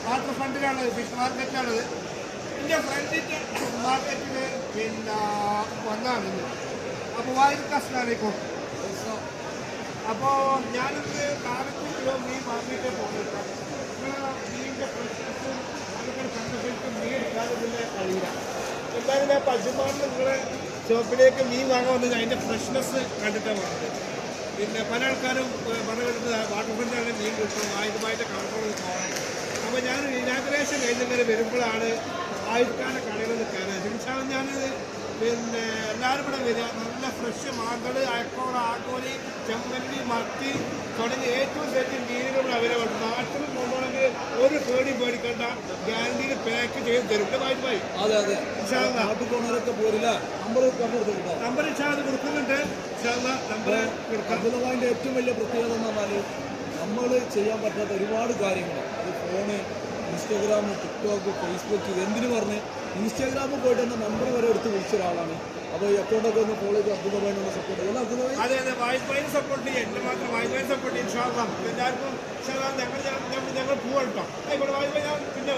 Water ഫ്രണ്ടിലാണത്, fish മാർക്കറ്റിലാണത്. എൻ്റെ ഫ്രണ്ടിൻ്റെ മാർക്കറ്റിൽ പിന്നെ വന്നാണ്. അപ്പോൾ വായിക്ക് അസ്സലാമലൈക്കും. അപ്പോൾ ഞാനിത് 4 കിലോ മീൻ വാങ്ങിയിട്ടേ പോകുന്നില്ല. നിങ്ങളെ മീനിൻ്റെ ഫ്രഷ്നസ് അതൊക്കെ കണ്ടുപിടിച്ച് മീൻ എടുക്കാതെ പിന്നെ കഴിയില്ല. എന്തായാലും ഞാൻ പജുമാറിൽ നിങ്ങളെ ഷോപ്പിലേക്ക് മീൻ വാങ്ങാൻ വന്നത് അതിൻ്റെ ഫ്രഷ്നെസ് കണ്ടിട്ടാണ് വന്നത്. പിന്നെ പല ആൾക്കാരും പറഞ്ഞെടുത്ത് വാട്ടർ ഫ്രണ്ടിലാണ് മീൻ കിട്ടും, ആയുധമായിട്ട് കൺട്രോൾ പോകണം. അപ്പോൾ ഞാൻ ഇനാഗ്രേഷൻ കഴിഞ്ഞിങ്ങനെ വരുമ്പോഴാണ് ആയുധക്കാരുടെ കടയിൽ നിൽക്കാനാണ്. ശരിച്ചാലും ഞാനത് പിന്നെ എല്ലാവരും ഇവിടെ വരിക. നല്ല ഫ്രഷ് മാന്തൾ, അയക്കോള, ആക്കോലി, ചെമ്മല്ലി, മത്തി തുടങ്ങി ഏറ്റവും സെറ്റ് മീനുകൾ അവൈലബിൾ. നാട്ടിൽ കൊണ്ടുപോകണമെങ്കിൽ ഒരു പേടിക്കണ്ട, ഗ്യാരണ്ടിയിൽ പാക്ക് ചെയ്ത് തരും. വായ്പായി നാട്ടിൽ പോരില്ല. നമ്പർ ഇഷാദ് കൊടുക്കുന്നുണ്ട്. നമ്പർ അബ്ദുള്ളമാൻ്റെ ഏറ്റവും വലിയ പ്രത്യേകത എന്ന് പറഞ്ഞാൽ നമ്മൾ ചെയ്യാൻ പറ്റാത്ത ഒരുപാട് കാര്യങ്ങൾ, അത് ഫോണ്, ഇൻസ്റ്റാഗ്രാം, ടിക്ടോക്ക്, ഫേസ്ബുക്ക്, എന്തിനു പറഞ്ഞ് ഇൻസ്റ്റാഗ്രാമിൽ പോയിട്ട് തന്നെ നമ്പർ വരെ എടുത്ത് വിളിച്ച ഒരാളാണ്. അപ്പോൾ ഈ അക്കൗണ്ടൊക്കെ ഒന്ന് ഫോളോ ചെയ്ത് അബ്ദുള്ളമായിനൊന്ന് സപ്പോർട്ട് ചെയ്യും. അബ്ദുള്ളമായി അതെ വായ്പായും സപ്പോർട്ട് ചെയ്യാം. എൻ്റെ മാത്രം വായ്പായും സപ്പോർട്ട് ചെയ്യും. ഇൻഷാല്ലാഹ് എല്ലാവർക്കും ഞങ്ങൾ പോവാം കേട്ടോ. ആയിക്കോട്ടെ, വായ്പ ഞാൻ പിന്നെ